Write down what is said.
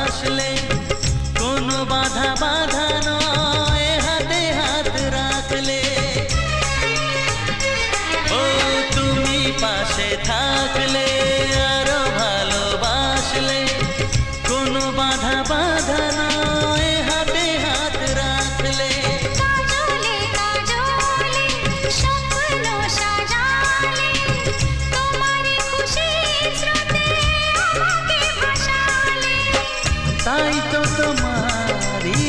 ভালোবাসলে কোনো বাধা বাধা নয়, হাতে হাত রাখলে। ও তুমি পাশে থাকলে, আরো ভালোবাসলে কোনো বাধা বাধা নয়, হাতে হাত রাখলে। কাজলে কাজলে স্বপ্ন সাজালে, তোমার খুশি স্রোতে আমাকে ভাসালে। তাই তো তোমারই